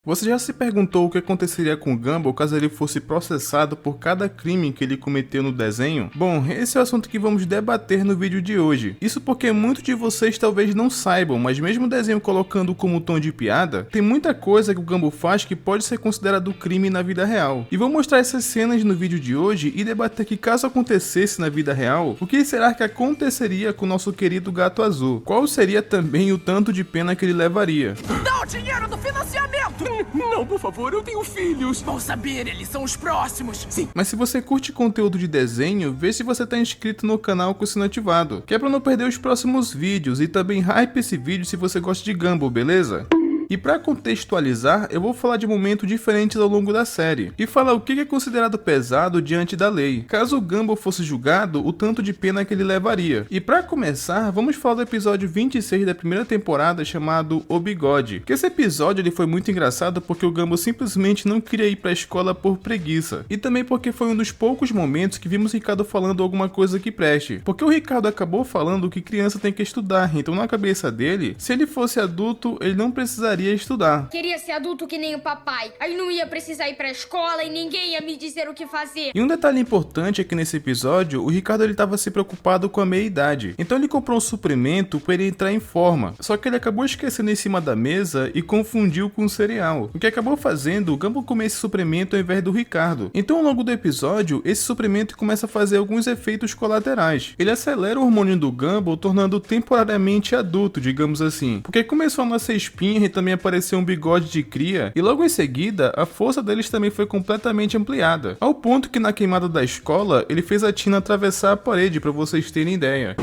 Você já se perguntou o que aconteceria com Gumball caso ele fosse processado por cada crime que ele cometeu no desenho? Bom, esse é o assunto que vamos debater no vídeo de hoje. Isso porque muitos de vocês talvez não saibam, mas mesmo o desenho colocando como tom de piada, tem muita coisa que o Gumball faz que pode ser considerado crime na vida real. E vou mostrar essas cenas no vídeo de hoje e debater que caso acontecesse na vida real, o que será que aconteceria com o nosso querido gato azul? Qual seria também o tanto de pena que ele levaria? Dá o dinheiro do financiamento! Não, por favor, eu tenho filhos. Vão saber, eles são os próximos. Sim. Mas se você curte conteúdo de desenho, vê se você tá inscrito no canal com o sino ativado, que é pra não perder os próximos vídeos, e também hype esse vídeo se você gosta de Gumball, beleza? E para contextualizar, eu vou falar de momentos diferentes ao longo da série, e falar o que é considerado pesado diante da lei, caso o Gumball fosse julgado, o tanto de pena que ele levaria. E para começar, vamos falar do episódio 26 da primeira temporada, chamado O Bigode, que esse episódio ele foi muito engraçado porque o Gumball simplesmente não queria ir pra escola por preguiça, e também porque foi um dos poucos momentos que vimos Ricardo falando alguma coisa que preste, porque o Ricardo acabou falando que criança tem que estudar, então na cabeça dele, se ele fosse adulto, ele não precisaria estudar. Queria ser adulto que nem o papai. Aí não ia precisar ir pra escola e ninguém ia me dizer o que fazer. E um detalhe importante é que nesse episódio, o Ricardo ele estava se preocupado com a meia-idade. Então ele comprou um suplemento para ele entrar em forma. Só que ele acabou esquecendo em cima da mesa e confundiu com o cereal. O que acabou fazendo o Gumball comer esse suplemento ao invés do Ricardo. Então ao longo do episódio, esse suplemento começa a fazer alguns efeitos colaterais. Ele acelera o hormônio do Gumball, tornando-o temporariamente adulto, digamos assim. Porque começou a nascer espinha e também apareceu um bigode de cria, e logo em seguida, a força deles também foi completamente ampliada, ao ponto que na queimada da escola, ele fez a Tina atravessar a parede, para vocês terem ideia.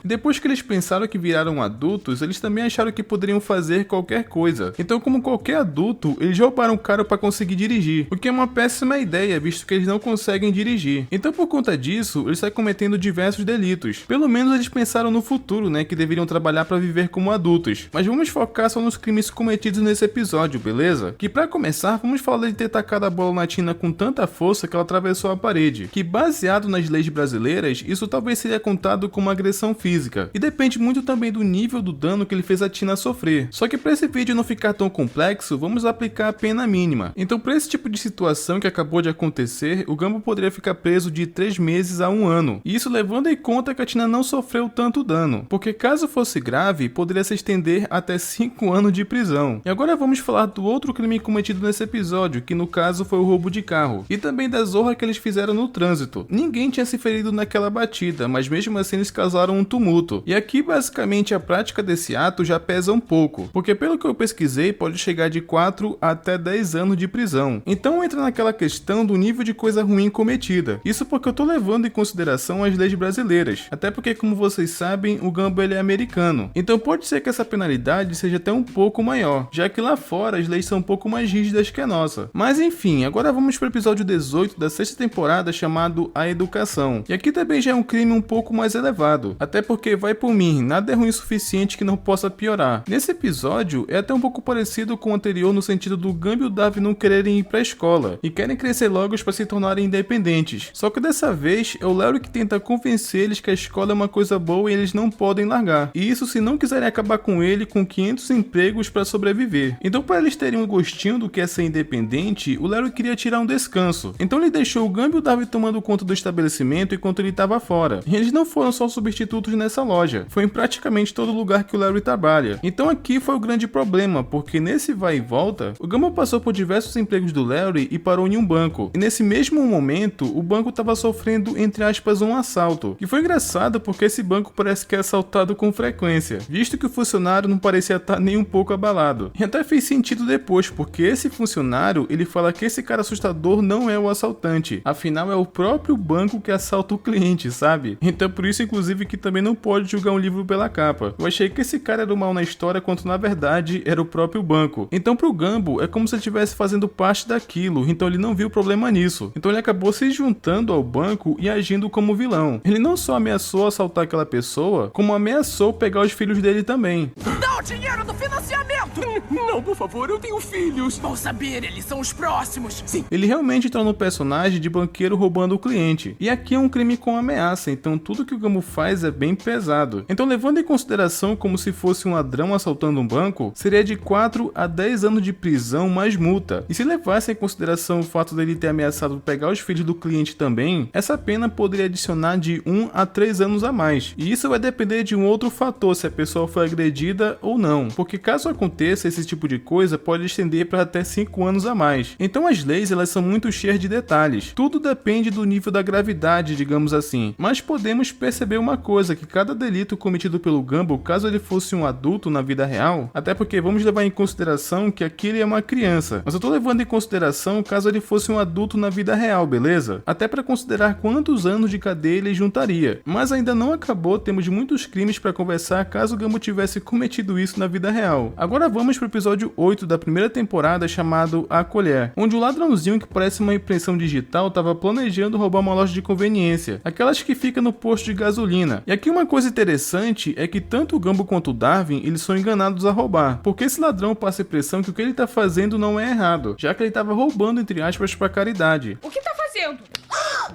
Depois que eles pensaram que viraram adultos, eles também acharam que poderiam fazer qualquer coisa. Então, como qualquer adulto, eles roubaram o carro para conseguir dirigir, o que é uma péssima ideia, visto que eles não conseguem dirigir. Então, por conta disso, eles saem cometendo diversos delitos. Pelo menos eles pensaram no futuro, né, que deveriam trabalhar para viver como adultos. Mas vamos focar só nos crimes cometidos nesse episódio, beleza? Que para começar, vamos falar de ter tacado a bola na Tina com tanta força que ela atravessou a parede. Que baseado nas leis brasileiras, isso talvez seria contado como agressão física. E depende muito também do nível do dano que ele fez a Tina sofrer. Só que para esse vídeo não ficar tão complexo, vamos aplicar a pena mínima. Então para esse tipo de situação que acabou de acontecer, o Gumball poderia ficar preso de 3 meses a 1 ano. E isso levando em conta que a Tina não sofreu tanto dano. Porque caso fosse grave, poderia se estender até 5 anos de prisão. E agora vamos falar do outro crime cometido nesse episódio, que no caso foi o roubo de carro. E também da zorra que eles fizeram no trânsito. Ninguém tinha se ferido naquela batida, mas mesmo assim eles causaram um tumulto. E aqui basicamente a prática desse ato já pesa um pouco, porque pelo que eu pesquisei pode chegar de 4 até 10 anos de prisão. Então entra naquela questão do nível de coisa ruim cometida. Isso porque eu tô levando em consideração as leis brasileiras, até porque como vocês sabem o Gumball ele é americano. Então pode ser que essa penalidade seja até um pouco maior, já que lá fora as leis são um pouco mais rígidas que a nossa. Mas enfim, agora vamos para o episódio 18 da sexta temporada chamado A Educação. E aqui também já é um crime um pouco mais elevado, até porque vai por mim, nada é ruim o suficiente que não possa piorar. Nesse episódio, é até um pouco parecido com o anterior no sentido do Gumball e o Davi não quererem ir pra escola, e querem crescer logo para se tornarem independentes. Só que dessa vez, é o Larry que tenta convencer eles que a escola é uma coisa boa e eles não podem largar. E isso se não quiserem acabar com ele com 500 empregos para sobreviver. Então para eles terem um gostinho do que é ser independente, o Larry queria tirar um descanso. Então ele deixou o Gumball e o Davi tomando conta do estabelecimento enquanto ele estava fora. E eles não foram só substitutos nessa loja, foi em praticamente todo lugar que o Larry trabalha. Então aqui foi o grande problema, porque nesse vai e volta, o Gumball passou por diversos empregos do Larry e parou em um banco. E nesse mesmo momento, o banco estava sofrendo, entre aspas, um assalto. E foi engraçado porque esse banco parece que é assaltado com frequência, visto que o funcionário não parecia estar nem um pouco abalado. E até fez sentido depois, porque esse funcionário, ele fala que esse cara assustador não é o assaltante, afinal é o próprio banco que assalta o cliente, sabe? Então por isso inclusive que também não pode julgar um livro pela capa. Eu achei que esse cara era o mal na história, quando na verdade era o próprio banco. Então pro Gumball é como se ele estivesse fazendo parte daquilo, então ele não viu problema nisso. Então ele acabou se juntando ao banco e agindo como vilão. Ele não só ameaçou assaltar aquela pessoa, como ameaçou pegar os filhos dele também. Dá o dinheiro do financiamento! Não, por favor, eu tenho filhos. Vão saber, eles são os próximos! Sim. Ele realmente torna o personagem de banqueiro roubando o cliente. E aqui é um crime com ameaça, então tudo que o Gumbo faz é bem pesado. Então, levando em consideração como se fosse um ladrão assaltando um banco, seria de 4 a 10 anos de prisão mais multa. E se levasse em consideração o fato dele ter ameaçado pegar os filhos do cliente também, essa pena poderia adicionar de 1 a 3 anos a mais. E isso vai depender de um outro fator, se a pessoa foi agredida ou não. Porque caso aconteça esse tipo de coisa, pode estender para até 5 anos a mais. Então as leis elas são muito cheias de detalhes. Tudo depende do nível da gravidade, digamos assim. Mas podemos perceber uma coisa, que cada delito cometido pelo Gumbo, caso ele fosse um adulto na vida real, até porque vamos levar em consideração que aqui ele é uma criança, mas eu tô levando em consideração caso ele fosse um adulto na vida real, beleza? Até para considerar quantos anos de cadeia ele juntaria. Mas ainda não acabou, temos muitos crimes para conversar caso o Gumbo tivesse cometido isso na vida real. Agora vamos pro episódio 8 da primeira temporada, chamado A Colher, onde o ladrãozinho que parece uma impressão digital estava planejando roubar uma loja de conveniência, aquelas que fica no posto de gasolina. E aqui uma coisa interessante é que tanto o Gumbo quanto o Darwin eles são enganados a roubar, porque esse ladrão passa a impressão que o que ele tá fazendo não é errado, já que ele tava roubando entre aspas pra caridade. O que tá fazendo?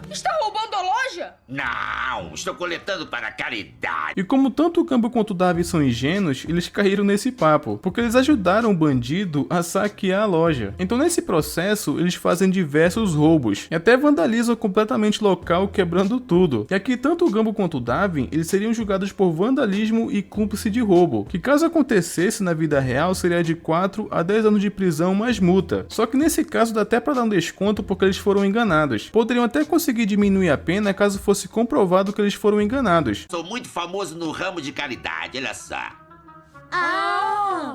Está roubando a loja? Não, estou coletando para a caridade. E como tanto o Gumbo quanto o Darwin são ingênuos, eles caíram nesse papo, porque eles ajudaram o bandido a saquear a loja. Então nesse processo, eles fazem diversos roubos, e até vandalizam completamente o local, quebrando tudo. E aqui tanto o Gumbo quanto o Darwin, eles seriam julgados por vandalismo e cúmplice de roubo, que caso acontecesse na vida real, seria de 4 a 10 anos de prisão mais multa. Só que nesse caso dá até para dar um desconto porque eles foram enganados. Poderiam até conseguir diminuir a pena caso fosse comprovado que eles foram enganados. Sou muito famoso no ramo de caridade, olha só.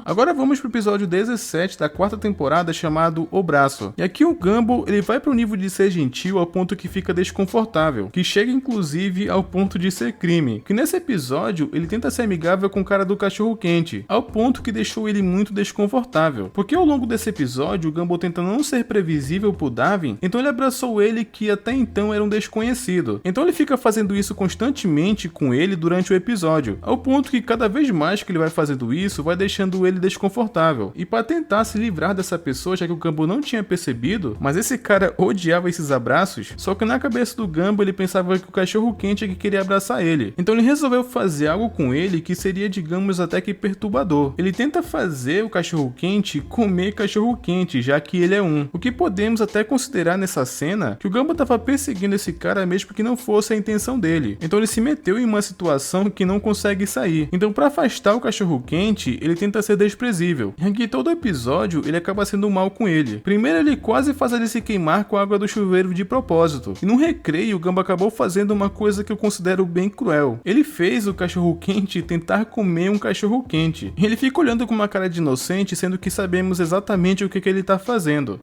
Agora vamos pro episódio 17 da quarta temporada, chamado O Braço. E aqui o Gumbo, ele vai pro nível de ser gentil ao ponto que fica desconfortável, que chega inclusive ao ponto de ser crime. Que nesse episódio, ele tenta ser amigável com o cara do cachorro quente, ao ponto que deixou ele muito desconfortável. Porque ao longo desse episódio, o Gumbo tenta não ser previsível pro Darwin, então ele abraçou ele que até então era um desconhecido. Então ele fica fazendo isso constantemente com ele durante o episódio, ao ponto que cada vez mais que ele vai fazendo isso, vai deixando ele desconfortável. E para tentar se livrar dessa pessoa, já que o Gumbo não tinha percebido, mas esse cara odiava esses abraços, só que na cabeça do Gumbo ele pensava que o cachorro quente é que queria abraçar ele. Então ele resolveu fazer algo com ele que seria, digamos, até que perturbador. Ele tenta fazer o cachorro quente comer cachorro quente, já que ele é um. O que podemos até considerar nessa cena que o Gumbo estava perseguindo esse cara mesmo que não fosse a intenção dele. Então ele se meteu em uma situação que não consegue sair. Então para afastar o cachorro quente, ele tenta ser desprezível. E aqui todo episódio ele acaba sendo mal com ele. Primeiro ele quase faz ele se queimar com a água do chuveiro de propósito. E no recreio o Gumbo acabou fazendo uma coisa que eu considero bem cruel. Ele fez o cachorro quente tentar comer um cachorro quente. E ele fica olhando com uma cara de inocente, sendo que sabemos exatamente o que ele tá fazendo.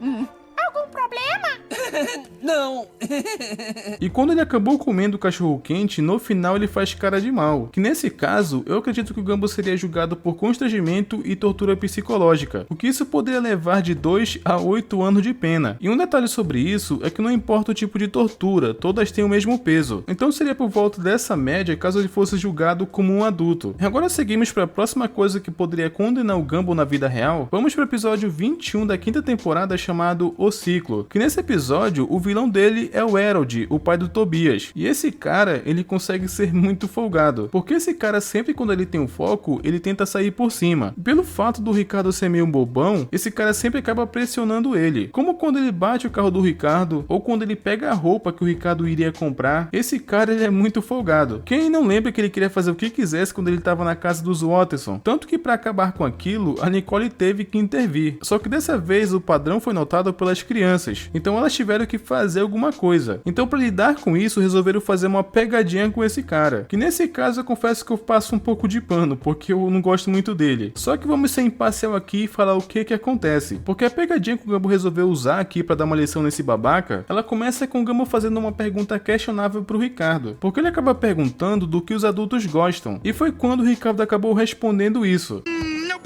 Algum problema? Não. E quando ele acabou comendo o cachorro quente, no final ele faz cara de mal. Que nesse caso, eu acredito que o Gumbo seria julgado por constrangimento e tortura psicológica, o que isso poderia levar de 2 a 8 anos de pena. E um detalhe sobre isso é que não importa o tipo de tortura, todas têm o mesmo peso. Então seria por volta dessa média caso ele fosse julgado como um adulto. E agora seguimos para a próxima coisa que poderia condenar o Gumbo na vida real. Vamos para o episódio 21 da quinta temporada, chamado O Ciclo. Que nesse episódio, o vilão dele é o Harold, o pai do Tobias. E esse cara, ele consegue ser muito folgado, porque esse cara sempre quando ele tem um foco, ele tenta sair por cima. Pelo fato do Ricardo ser meio um bobão, esse cara sempre acaba pressionando ele. Como quando ele bate o carro do Ricardo, ou quando ele pega a roupa que o Ricardo iria comprar. Esse cara, ele é muito folgado. Quem não lembra que ele queria fazer o que quisesse quando ele estava na casa dos Watterson? Tanto que para acabar com aquilo, a Nicole teve que intervir. Só que dessa vez o padrão foi notado pelas crianças, então elas tiveram que fazer alguma coisa. Então para lidar com isso, resolveram fazer uma pegadinha com esse cara, que nesse caso eu confesso que eu passo um pouco de pano, porque eu não gosto muito dele. Só que vamos ser imparcial aqui e falar o que acontece, porque a pegadinha que o Gumbo resolveu usar aqui para dar uma lição nesse babaca, ela começa com o Gumbo fazendo uma pergunta questionável pro Ricardo, porque ele acaba perguntando do que os adultos gostam, e foi quando o Ricardo acabou respondendo isso. Não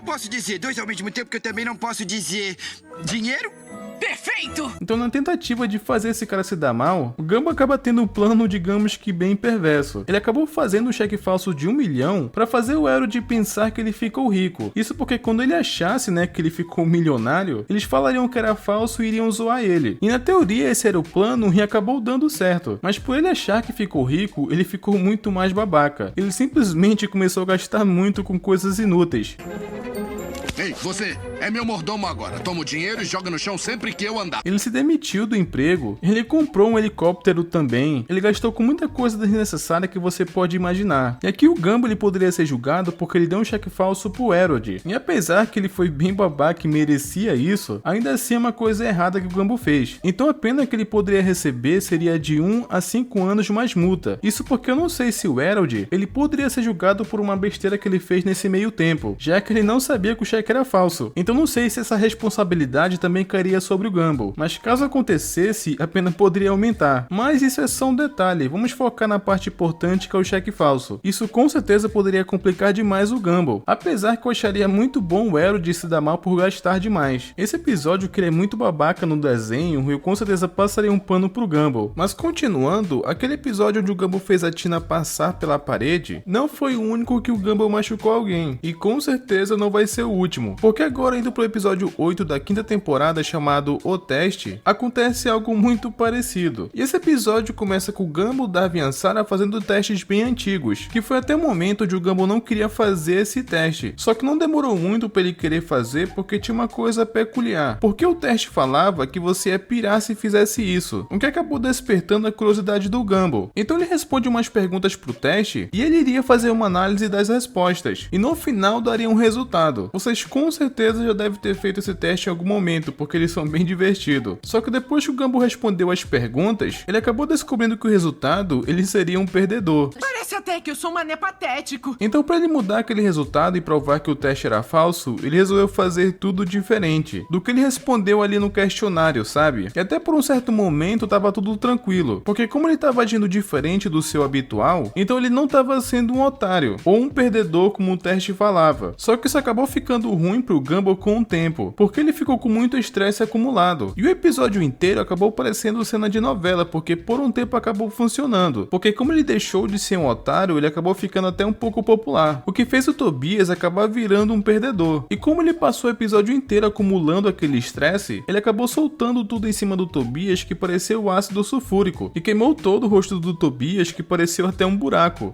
posso dizer 2 ao mesmo tempo que eu também não posso dizer dinheiro. Perfeito! Então, na tentativa de fazer esse cara se dar mal, o Gumball acaba tendo um plano, digamos que bem perverso. Ele acabou fazendo um cheque falso de 1 milhão para fazer o Elrond pensar que ele ficou rico. Isso porque quando ele achasse, que ele ficou milionário, eles falariam que era falso e iriam zoar ele. E na teoria esse era o plano e acabou dando certo. Mas por ele achar que ficou rico, ele ficou muito mais babaca. Ele simplesmente começou a gastar muito com coisas inúteis. Ei, você é meu mordomo agora. Toma o dinheiro e joga no chão sempre que eu andar. Ele se demitiu do emprego, ele comprou um helicóptero também, ele gastou com muita coisa desnecessária que você pode imaginar. E aqui o Gumball ele poderia ser julgado porque ele deu um cheque falso pro Elrond. E apesar que ele foi bem babaca e merecia isso, ainda assim é uma coisa errada que o Gumball fez. Então a pena que ele poderia receber seria de 1 a 5 anos mais multa. Isso porque eu não sei se o Elrond ele poderia ser julgado por uma besteira que ele fez nesse meio tempo, já que ele não sabia que o cheque era falso. Então não sei se essa responsabilidade também cairia sobre o Gumball, mas caso acontecesse, a pena poderia aumentar. Mas isso é só um detalhe, vamos focar na parte importante que é o cheque falso. Isso com certeza poderia complicar demais o Gumball, apesar que eu acharia muito bom o Elrond se dar mal por gastar demais. Esse episódio que ele é muito babaca no desenho, eu com certeza passaria um pano pro Gumball. Mas continuando, aquele episódio onde o Gumball fez a Tina passar pela parede, não foi o único que o Gumball machucou alguém, e com certeza não vai ser o último. Porque agora, indo pro episódio 8 da 5ª temporada, chamado O Teste, acontece algo muito parecido. E esse episódio começa com o Gumball, Darwin e Ansara fazendo testes bem antigos, que foi até o momento onde o Gumball não queria fazer esse teste. Só que não demorou muito para ele querer fazer porque tinha uma coisa peculiar. Porque o teste falava que você ia pirar se fizesse isso, o que acabou despertando a curiosidade do Gumball. Então ele responde umas perguntas pro teste e ele iria fazer uma análise das respostas. E no final daria um resultado. Vocês com certeza já devem ter feito esse teste em algum momento, porque eles são bem divertidos. Só que depois que o Gumball respondeu as perguntas, ele acabou descobrindo que o resultado, ele seria um perdedor. Parece até que eu sou um mané patético. Então, para ele mudar aquele resultado e provar que o teste era falso, ele resolveu fazer tudo diferente do que ele respondeu ali no questionário, sabe? E até por um certo momento tava tudo tranquilo, porque como ele tava agindo diferente do seu habitual, então ele não tava sendo um otário ou um perdedor como o teste falava. Só que isso acabou ficando ruim pro Gumball com o tempo, porque ele ficou com muito estresse acumulado. E o episódio inteiro acabou parecendo cena de novela, porque por um tempo acabou funcionando. Porque como ele deixou de ser um otário, ele acabou ficando até um pouco popular, o que fez o Tobias acabar virando um perdedor. E como ele passou o episódio inteiro acumulando aquele estresse, ele acabou soltando tudo em cima do Tobias que pareceu ácido sulfúrico, e queimou todo o rosto do Tobias que pareceu até um buraco.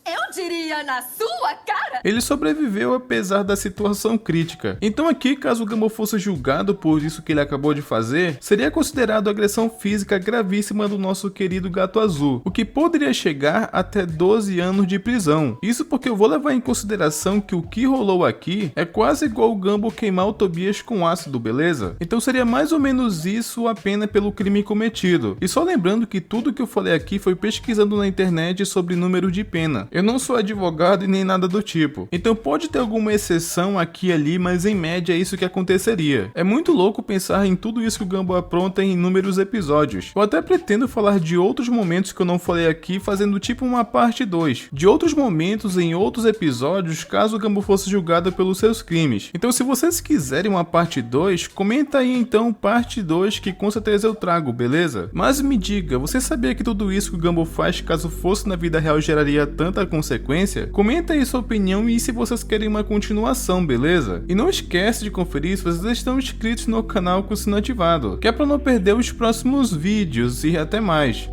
Eu diria na sua cara! Ele sobreviveu apesar da situação crítica. Então aqui, caso o Gumball fosse julgado por isso que ele acabou de fazer, seria considerado agressão física gravíssima do nosso querido gato azul, o que poderia chegar até 12 anos de prisão. Isso porque eu vou levar em consideração que o que rolou aqui é quase igual o Gumball queimar o Tobias com ácido, beleza? Então seria mais ou menos isso a pena pelo crime cometido. E só lembrando que tudo que eu falei aqui foi pesquisando na internet sobre número de pena. Eu não sou advogado e nem nada do tipo. Então pode ter alguma exceção aqui e ali, mas em média é isso que aconteceria. É muito louco pensar em tudo isso que o Gumball apronta em inúmeros episódios. Eu até pretendo falar de outros momentos que eu não falei aqui, fazendo tipo uma parte 2. De outros momentos em outros episódios, caso o Gumball fosse julgado pelos seus crimes. Então se vocês quiserem uma parte 2, comenta aí então parte 2 que com certeza eu trago, beleza? Mas me diga, você sabia que tudo isso que o Gumball faz caso fosse na vida real geraria tanta consequência? Comenta aí sua opinião e se vocês querem uma continuação, beleza? E não esquece de conferir se vocês estão inscritos no canal com o sino ativado, que é para não perder os próximos vídeos e até mais.